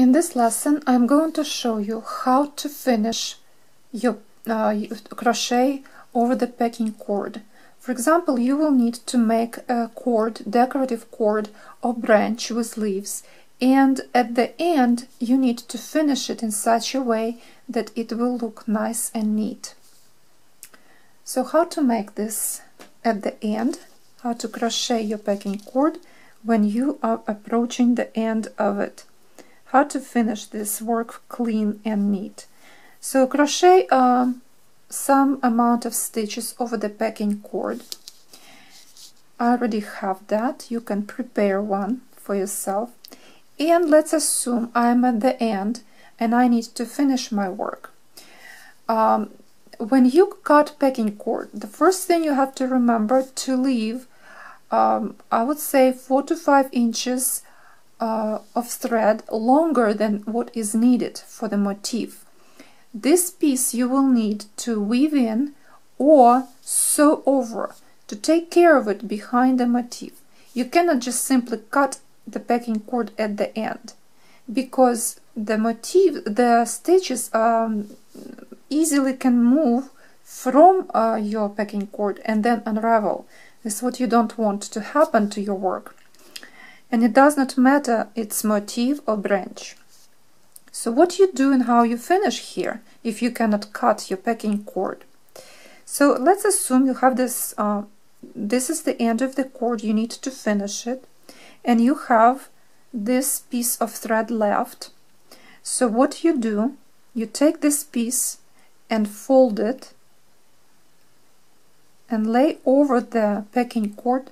In this lesson, I'm going to show you how to finish your crochet over the packing cord. For example, you will need to make a cord, decorative cord or branch with leaves, and at the end you need to finish it in such a way that it will look nice and neat. So how to make this at the end, how to crochet your packing cord when you are approaching the end of it. How to finish this work clean and neat. So crochet some amount of stitches over the packing cord. I already have that. You can prepare one for yourself. And let's assume I'm at the end and I need to finish my work. When you cut packing cord, the first thing you have to remember to leave, I would say 4 to 5 inches of thread longer than what is needed for the motif. This piece you will need to weave in or sew over to take care of it behind the motif. You cannot just simply cut the packing cord at the end, because the motif, the stitches easily can move from your packing cord and then unravel. This is what you don't want to happen to your work. And it does not matter it's motif or branch. So what you do and how you finish here if you cannot cut your packing cord. So let's assume you have this, this is the end of the cord, you need to finish it, and you have this piece of thread left. So what you do, you take this piece and fold it and lay over the packing cord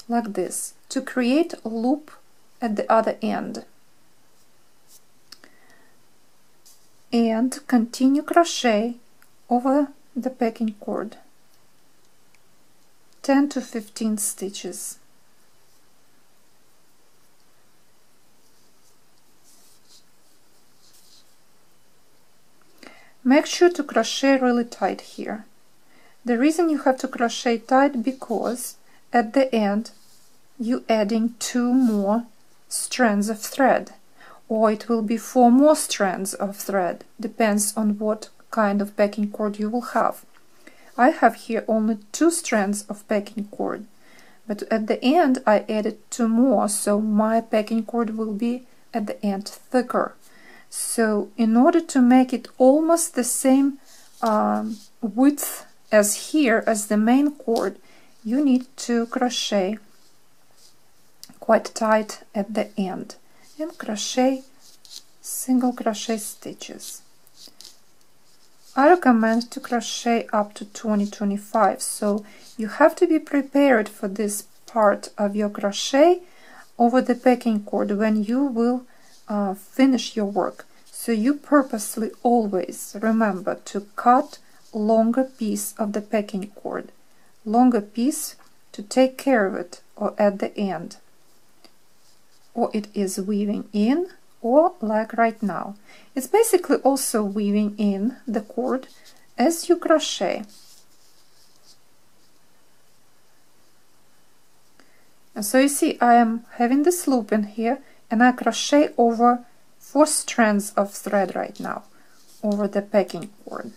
like this, to create a loop at the other end, and continue crochet over the packing cord 10 to 15 stitches. Make sure to crochet really tight here. The reason you have to crochet tight because at the end you adding 2 more strands of thread, or it will be 4 more strands of thread, depends on what kind of packing cord you will have. I have here only 2 strands of packing cord, but at the end I added 2 more, so my packing cord will be at the end thicker. So in order to make it almost the same width as here, as the main cord, you need to crochet quite tight at the end and crochet single crochet stitches. I recommend to crochet up to 20-25, so you have to be prepared for this part of your crochet over the packing cord when you will finish your work. So you purposely always remember to cut longer piece of the packing cord, longer piece to take care of it or at the end, or it is weaving in, or like right now it's basically also weaving in the cord as you crochet. And so you see I am having this loop in here and I crochet over 4 strands of thread right now over the packing cord.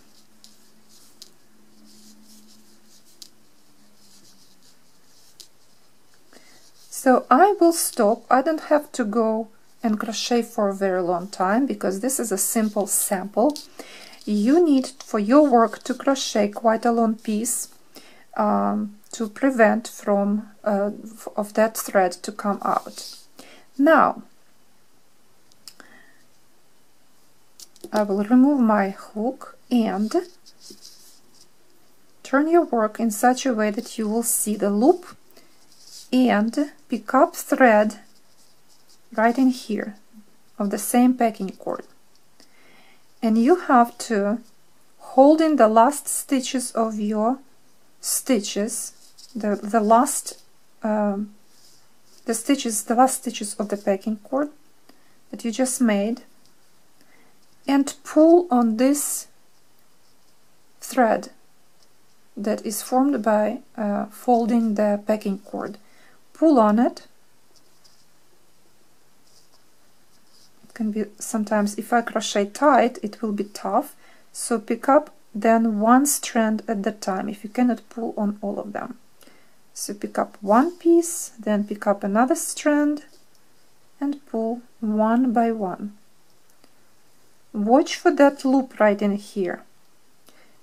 So I will stop. I don't have to go and crochet for a very long time because this is a simple sample. You need for your work to crochet quite a long piece to prevent from of that thread to come out. Now I will remove my hook and turn your work in such a way that you will see the loop and pick up thread right in here of the same packing cord, and you have to hold in the last stitches of your stitches, the last stitches of the packing cord that you just made, and pull on this thread that is formed by folding the packing cord. Pull on it can be sometimes, if I crochet tight, it will be tough, so pick up then one strand at the time if you cannot pull on all of them. So pick up one piece, then pick up another strand and pull one by one. Watch for that loop right in here.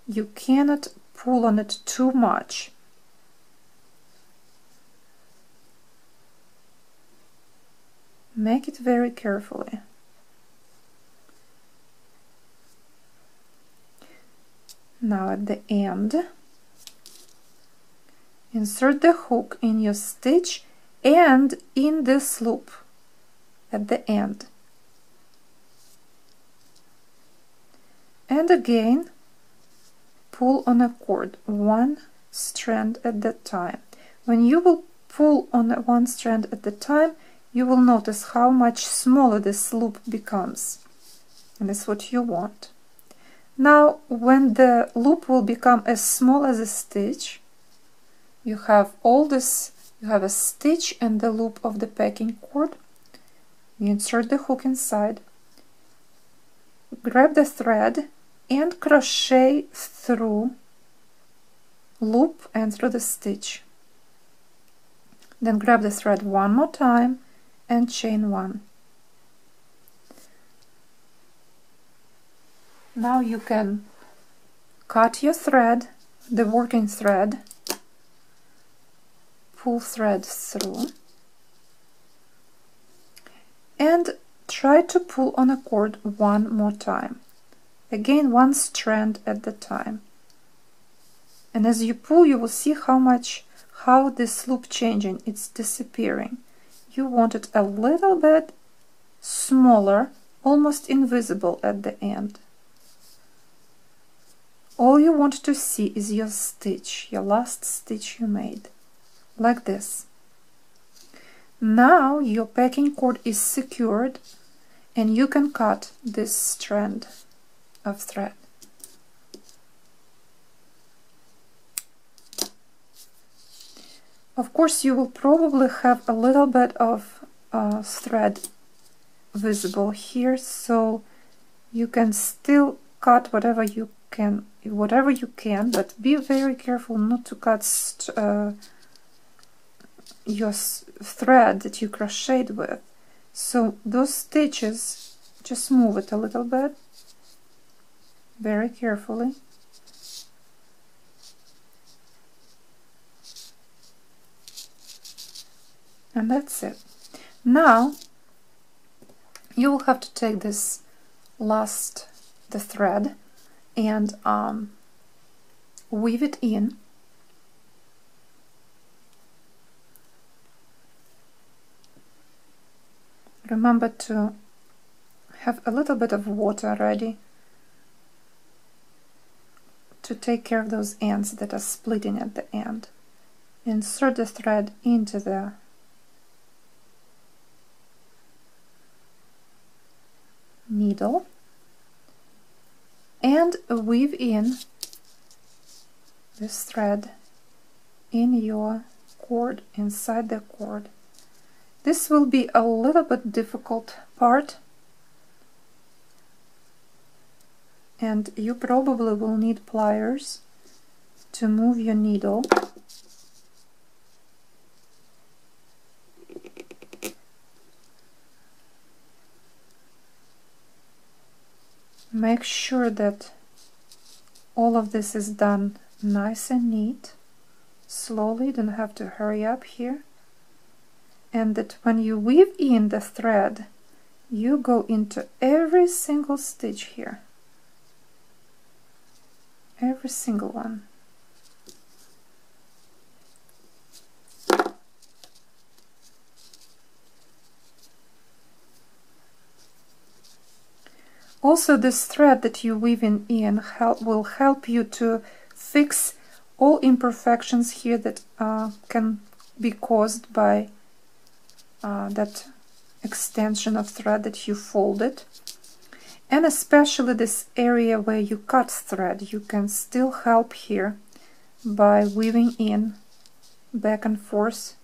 You cannot pull on it too much. Make it very carefully. Now at the end, insert the hook in your stitch and in this loop at the end. And again, pull on a cord, one strand at the time. When you will pull on one strand at the time, you will notice how much smaller this loop becomes. And that's what you want. Now, when the loop will become as small as a stitch, you have all this, you have a stitch and the loop of the packing cord. You insert the hook inside, grab the thread and crochet through loop and through the stitch. Then grab the thread one more time and chain one. Now you can cut your thread, the working thread, pull thread through, and try to pull on a cord one more time. Again, one strand at the time. And as you pull, you will see how this loop changing, it's disappearing. You want it a little bit smaller, almost invisible at the end. All you want to see is your stitch, your last stitch you made, like this. Now your packing cord is secured and you can cut this strand of thread. Of course, you will probably have a little bit of thread visible here, so you can still cut whatever you can, but be very careful not to cut your thread that you crocheted with. So those stitches, just move it a little bit, very carefully. And that's it. Now you will have to take this the thread and weave it in. Remember to have a little bit of water ready to take care of those ends that are splitting at the end. Insert the thread into the needle and weave in this thread in your cord, inside the cord. This will be a little bit difficult part, and you probably will need pliers to move your needle. Make sure that all of this is done nice and neat, slowly, don't have to hurry up here, and that when you weave in the thread, you go into every single stitch here, every single one. Also, this thread that you weave in will help you to fix all imperfections here that can be caused by that extension of thread that you folded. And especially this area where you cut thread, you can still help here by weaving in back and forth.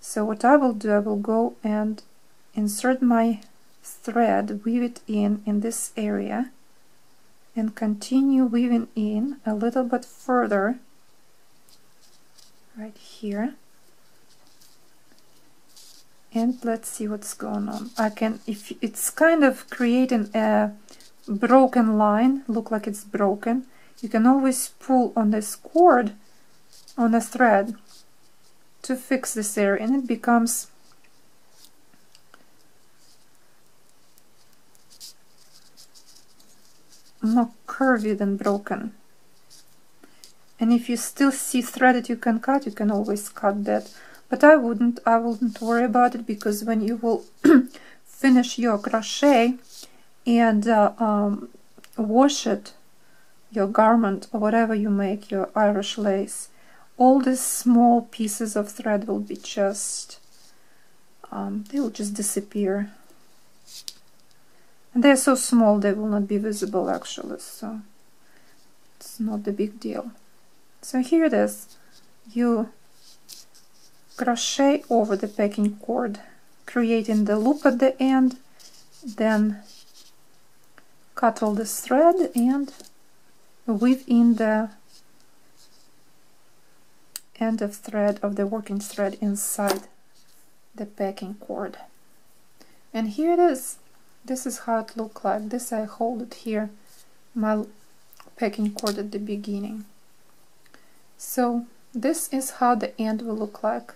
So what I will do, I will go and insert my thread, weave it in this area, and continue weaving in a little bit further right here. And let's see what's going on. I can, if it's kind of creating a broken line, look like it's broken, you can always pull on this cord on a thread to fix this area, and it becomes more curvy than broken. And if you still see thread that you can cut, you can always cut that. But I wouldn't worry about it, because when you will finish your crochet and wash it, your garment or whatever you make, your Irish lace, all these small pieces of thread will be just, they will just disappear. And they're so small they will not be visible actually, so it's not the big deal. So here it is. You crochet over the packing cord, creating the loop at the end, then cut all this thread and weave in the end of thread of the working thread inside the packing cord. And here it is. This is how it looks like. This I hold it here, my packing cord at the beginning. So this is how the end will look like.